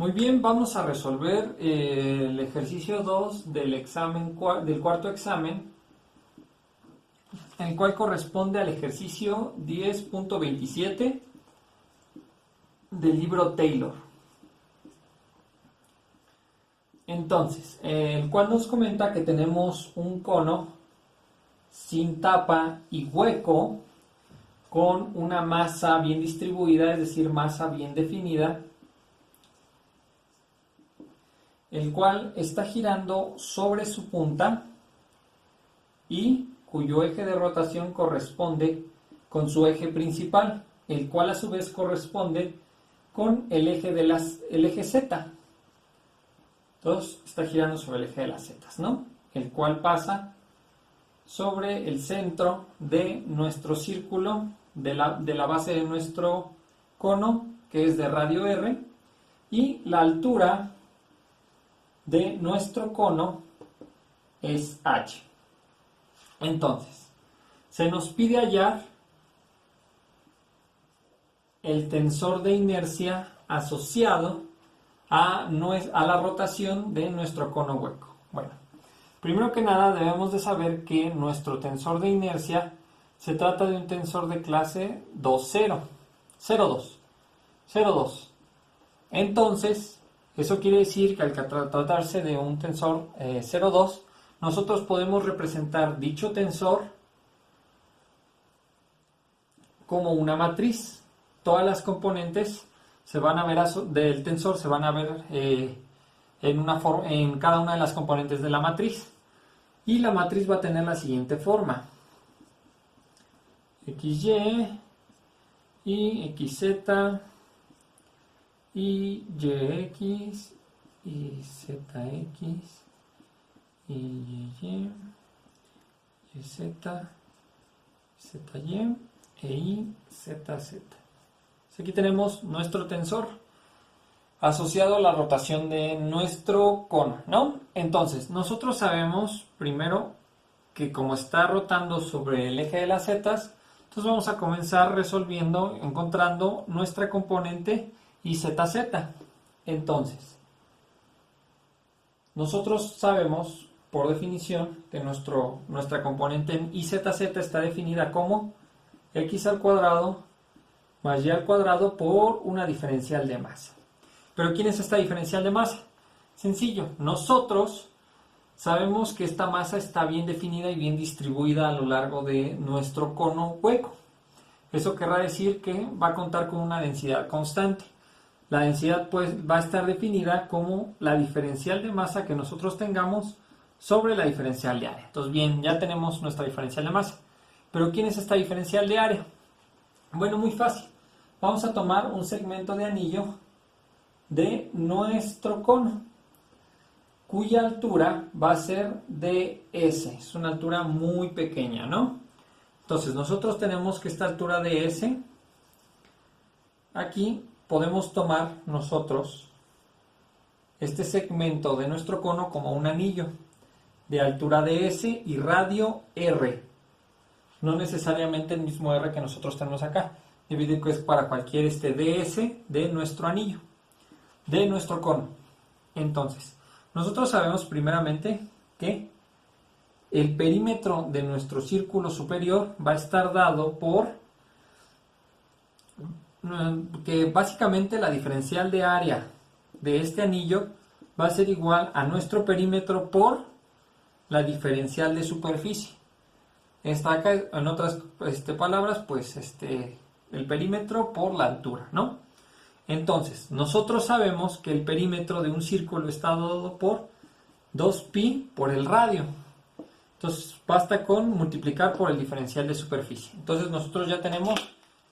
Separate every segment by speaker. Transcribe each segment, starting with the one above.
Speaker 1: Muy bien, vamos a resolver el ejercicio 2 del del cuarto examen, el cual corresponde al ejercicio 10.27 del libro Taylor. Entonces, el cual nos comenta que tenemos un cono sin tapa y hueco con una masa bien distribuida, es decir, masa bien definida, el cual está girando sobre su punta y cuyo eje de rotación corresponde con su eje principal, el cual a su vez corresponde con el eje Z. Entonces está girando sobre el eje de las Z, ¿no? El cual pasa sobre el centro de nuestro círculo, de la base de nuestro cono, que es de radio R, y la altura de nuestro cono es H. Entonces, se nos pide hallar el tensor de inercia asociado a la rotación de nuestro cono hueco. Bueno, primero que nada debemos de saber que nuestro tensor de inercia se trata de un tensor de clase 2,0, 0,2. Entonces, eso quiere decir que al tratarse de un tensor 0,2, nosotros podemos representar dicho tensor como una matriz. Todas las componentes se van a ver del tensor se van a ver en cada una de las componentes de la matriz. Y la matriz va a tener la siguiente forma: XY y XZ y YX y ZX y YY, YZ, ZY e YZZ. Aquí tenemos nuestro tensor asociado a la rotación de nuestro cono, ¿no? Entonces, nosotros sabemos primero que como está rotando sobre el eje de las zetas, entonces vamos a comenzar resolviendo, encontrando nuestra componente YZZ. Entonces, nosotros sabemos por definición que nuestra componente en YZZ está definida como x al cuadrado más y al cuadrado por una diferencial de masa. ¿Pero quién es esta diferencial de masa? Sencillo, nosotros sabemos que esta masa está bien definida y bien distribuida a lo largo de nuestro cono hueco. Eso querrá decir que va a contar con una densidad constante. La densidad pues va a estar definida como la diferencial de masa que nosotros tengamos sobre la diferencial de área. Entonces bien, ya tenemos nuestra diferencial de masa. ¿Pero quién es esta diferencial de área? Bueno, muy fácil. Vamos a tomar un segmento de anillo de nuestro cono, cuya altura va a ser ds. Es una altura muy pequeña, ¿no? Entonces nosotros tenemos que esta altura ds, aquí podemos tomar nosotros este segmento de nuestro cono como un anillo de altura ds y radio r. No necesariamente el mismo r que nosotros tenemos acá. Dividir que es para cualquier ds de nuestro anillo, de nuestro cono. Entonces, nosotros sabemos primeramente que el perímetro de nuestro círculo superior va a estar dado por que básicamente la diferencial de área de este anillo va a ser igual a nuestro perímetro por la diferencial de superficie. Está acá, en otras palabras, pues el perímetro por la altura, ¿no? Entonces, nosotros sabemos que el perímetro de un círculo está dado por 2pi por el radio. Entonces, basta con multiplicar por el diferencial de superficie. Entonces, nosotros ya tenemos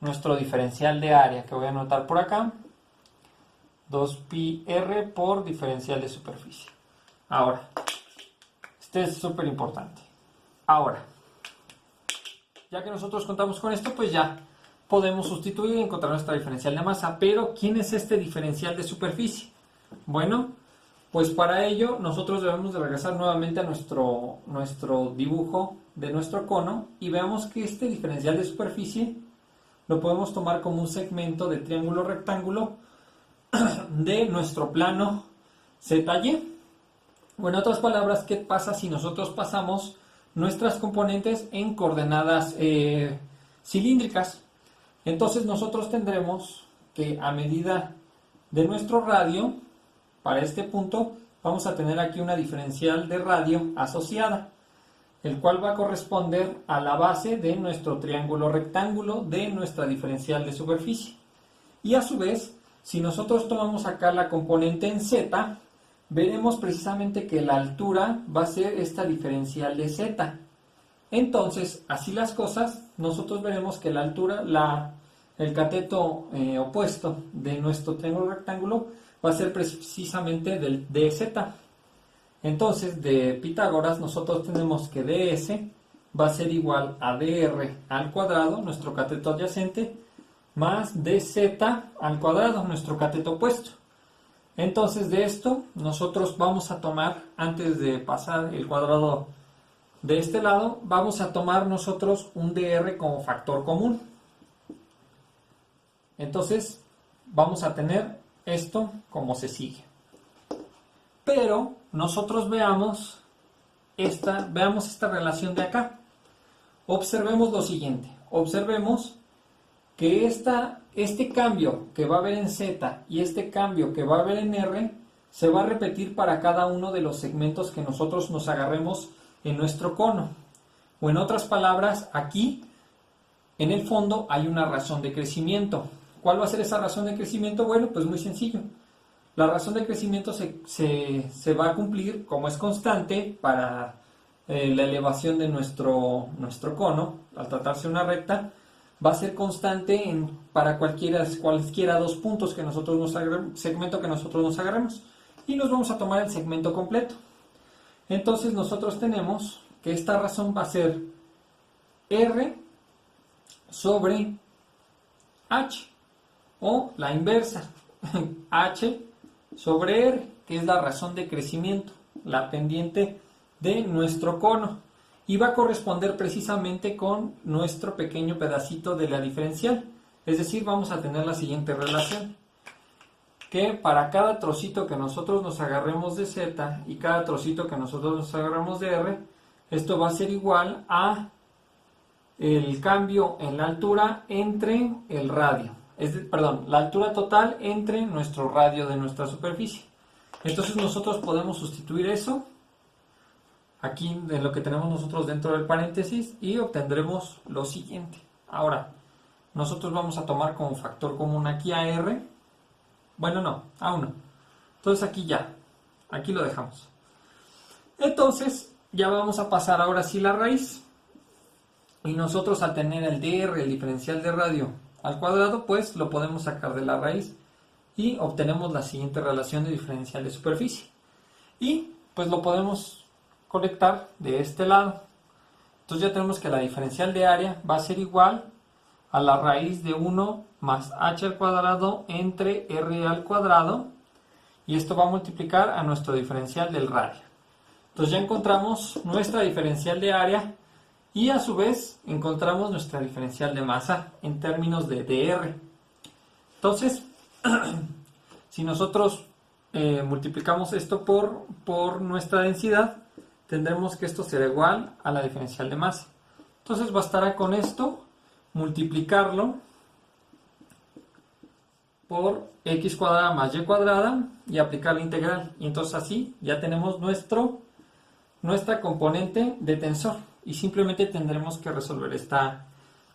Speaker 1: nuestro diferencial de área, que voy a anotar por acá. 2pi r por diferencial de superficie. Ahora, este es súper importante. Ahora, ya que nosotros contamos con esto, pues ya podemos sustituir y encontrar nuestra diferencial de masa. Pero, ¿quién es este diferencial de superficie? Bueno, pues para ello nosotros debemos de regresar nuevamente a nuestro dibujo de nuestro cono y veamos que este diferencial de superficie lo podemos tomar como un segmento de triángulo rectángulo de nuestro plano ZY. O en otras palabras, ¿qué pasa si nosotros pasamos nuestras componentes en coordenadas cilíndricas? Entonces nosotros tendremos que a medida de nuestro radio, para este punto, vamos a tener aquí una diferencial de radio asociada, el cual va a corresponder a la base de nuestro triángulo rectángulo de nuestra diferencial de superficie. Y a su vez, si nosotros tomamos acá la componente en Z, veremos precisamente que la altura va a ser esta diferencial de Z. Entonces, así las cosas, nosotros veremos que la altura, el cateto opuesto de nuestro triángulo rectángulo va a ser precisamente del dz. Entonces, de Pitágoras, nosotros tenemos que ds va a ser igual a dr al cuadrado, nuestro cateto adyacente, más dz al cuadrado, nuestro cateto opuesto. Entonces, de esto, nosotros vamos a tomar, antes de pasar el cuadrado de este lado, vamos a tomar nosotros un dr como factor común. Entonces, vamos a tener esto como se sigue. Pero nosotros veamos esta relación de acá. Observemos lo siguiente. Observemos que este cambio que va a haber en Z y este cambio que va a haber en R se va a repetir para cada uno de los segmentos que nosotros nos agarremos en nuestro cono. O en otras palabras, aquí en el fondo hay una razón de crecimiento. ¿Cuál va a ser esa razón de crecimiento? Bueno, pues muy sencillo. La razón de crecimiento se va a cumplir, como es constante para la elevación de nuestro cono, al tratarse de una recta, va a ser constante para cualquiera dos puntos que nosotros segmento que nosotros nos agarremos. Y nos vamos a tomar el segmento completo. Entonces nosotros tenemos que esta razón va a ser R sobre H, o la inversa, H sobre R, que es la razón de crecimiento, la pendiente de nuestro cono, y va a corresponder precisamente con nuestro pequeño pedacito de la diferencial. Es decir, vamos a tener la siguiente relación, que para cada trocito que nosotros nos agarremos de Z y cada trocito que nosotros nos agarremos de R, esto va a ser igual a el cambio en la altura entre el radio. La altura total entre nuestro radio de nuestra superficie. Entonces nosotros podemos sustituir eso aquí de lo que tenemos nosotros dentro del paréntesis y obtendremos lo siguiente. Ahora, nosotros vamos a tomar como factor común aquí a R. Bueno, no, a 1. Entonces aquí lo dejamos. Entonces ya vamos a pasar ahora sí la raíz. Y nosotros al tener el dr, el diferencial de radio, al cuadrado, pues lo podemos sacar de la raíz y obtenemos la siguiente relación de diferencial de superficie. Y pues lo podemos conectar de este lado. Entonces ya tenemos que la diferencial de área va a ser igual a la raíz de 1 más h al cuadrado entre r al cuadrado. Y esto va a multiplicar a nuestro diferencial del radio. Entonces ya encontramos nuestra diferencial de área y a su vez encontramos nuestra diferencial de masa en términos de dr. Entonces, si nosotros multiplicamos esto por nuestra densidad, tendremos que esto será igual a la diferencial de masa. Entonces bastará con esto multiplicarlo por x cuadrada más y cuadrada y aplicar la integral. Y entonces así ya tenemos nuestra componente de tensor. Y simplemente tendremos que resolver esta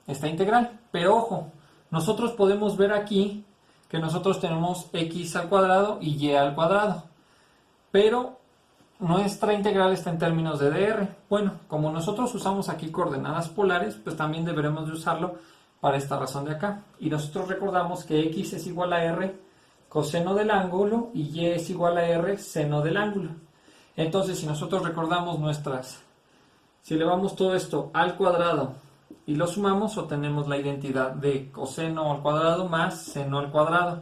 Speaker 1: integral. Pero ojo, nosotros podemos ver aquí que nosotros tenemos x al cuadrado y y al cuadrado. Pero nuestra integral está en términos de dr. Bueno, como nosotros usamos aquí coordenadas polares, pues también deberemos de usarlo para esta razón de acá. Y nosotros recordamos que x es igual a r coseno del ángulo y y es igual a r seno del ángulo. Entonces, si nosotros recordamos si elevamos todo esto al cuadrado y lo sumamos, obtenemos la identidad de coseno al cuadrado más seno al cuadrado,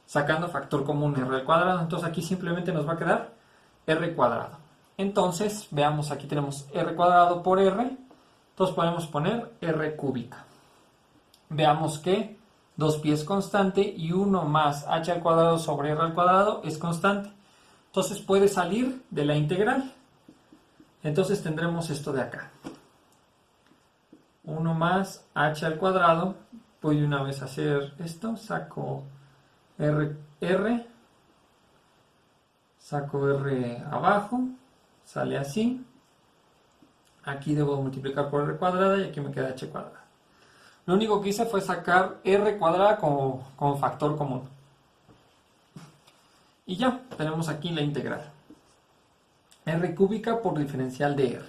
Speaker 1: sacando factor común r al cuadrado. Entonces aquí simplemente nos va a quedar r cuadrado. Entonces, veamos, aquí tenemos r cuadrado por r, entonces podemos poner r cúbica. Veamos que 2 pi es constante y 1 más h al cuadrado sobre r al cuadrado es constante. Entonces puede salir de la integral. Entonces tendremos esto de acá. 1 más h al cuadrado. Voy de una vez a hacer esto. Saco r. Saco r abajo. Sale así. Aquí debo multiplicar por r cuadrada y aquí me queda h cuadrada. Lo único que hice fue sacar r cuadrada como factor común. Y ya, tenemos aquí la integral. R cúbica por diferencial de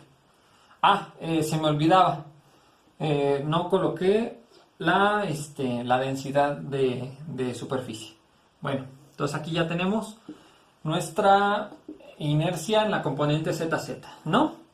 Speaker 1: r. Se me olvidaba. No coloqué la densidad de superficie. Bueno, entonces aquí ya tenemos nuestra inercia en la componente ZZ, ¿no?